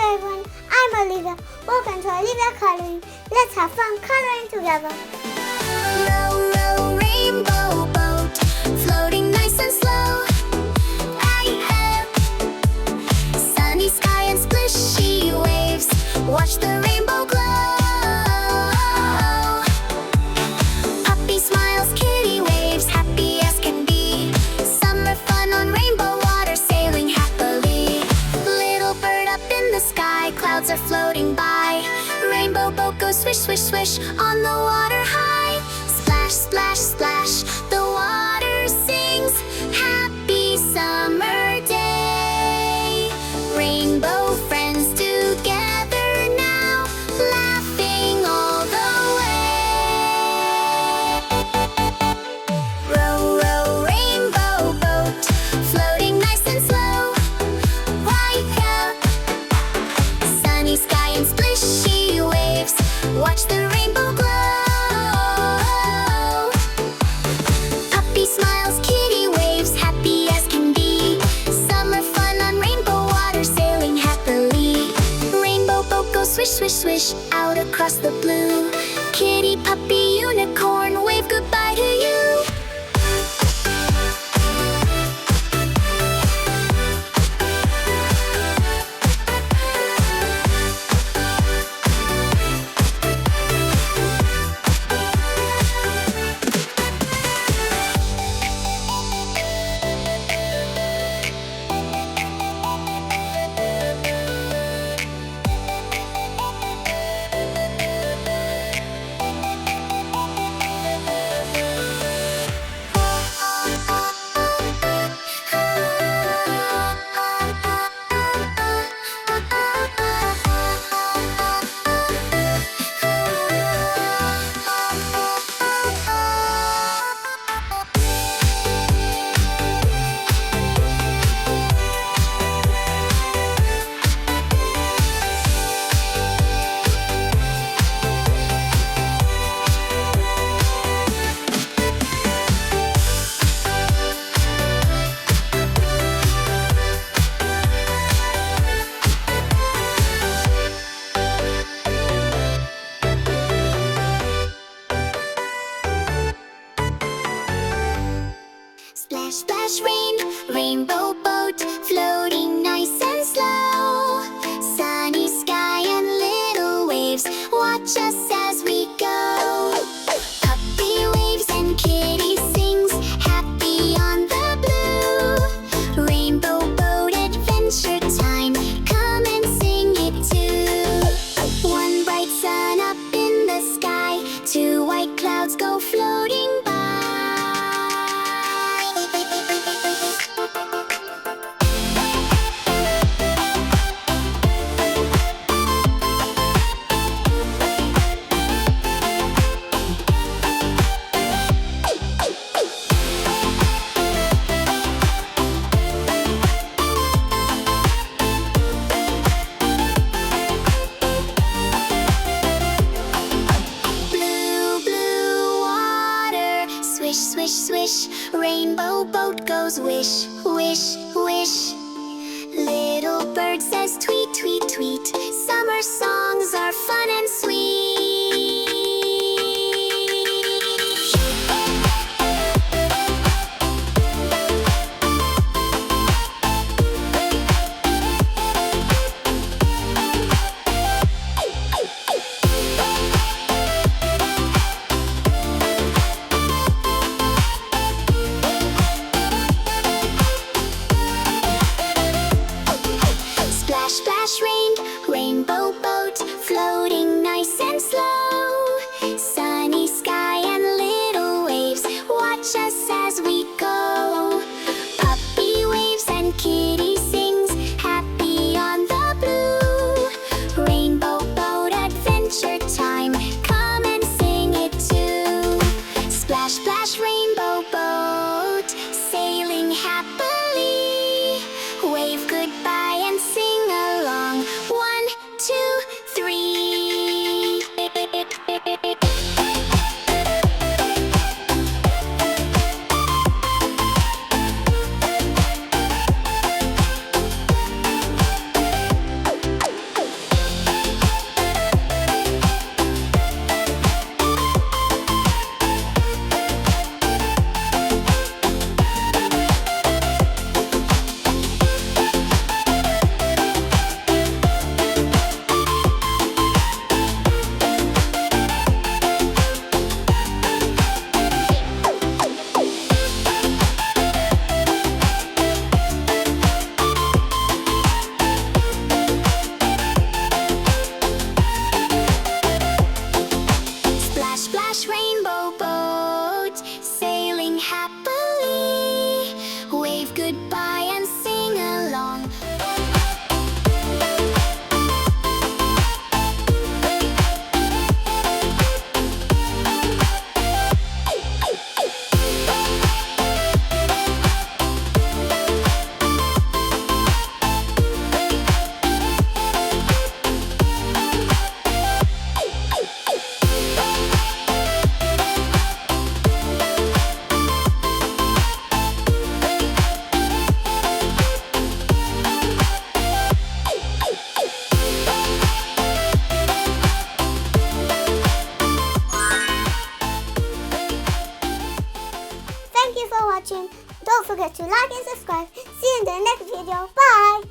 Hello everyone, I'm Olivia. Welcome to Olivia Coloring. Let's have fun coloring together. Row, row, rainbow boat, floating nice and slow. Sunny sky and splishy waves, watch the rainbow glow. Puppy smiles, kitty waves, happy as can be. Summer fun on rainbow water, sailing happily. Little bird up in the sky, clouds are floating by. Rainbow boat goes swish, swish, swish on the water high. Splash, splash, splash, the water sings. Happy summer day. Rainbow friends together now, laughing all the way. Row, row, rainbow boat, floating nice and slow. White up, sunny sky and splishy waves, watch the rainbow glow. Puppy smiles, kitty waves, happy as can be. Summer fun on rainbow water, sailing happily. Rainbow boat goes swish, swish, swish out across the blue. Kitty, puppy, unicorn, wave goodbye to you. Splash, splash, rain, rainbow boat, floating nice and slow. Sunny sky and little waves, watch us as we go. Puppy waves and kitty sings, happy on the blue. Rainbow boat adventure time, come and sing it too. One bright sun up in the sky, two white clouds go floating by. Swish, swish, swish, rainbow boat goes wish, wish, wish. Little bird says tweet, tweet, tweet. Summer songs are fun and sweet. Splash, splash, rain, rainbow boat, floating nice and slow. Sunny sky and little waves, watch us as we go. Puppy waves and kitty sings, happy on the blue. Rainbow boat adventure time, come and sing it too. Splash, splash, rainbow boat, sailing happily. Wave goodbye and sing along. 1, 2, watching. Don't forget to like and subscribe. See you in the next video. Bye.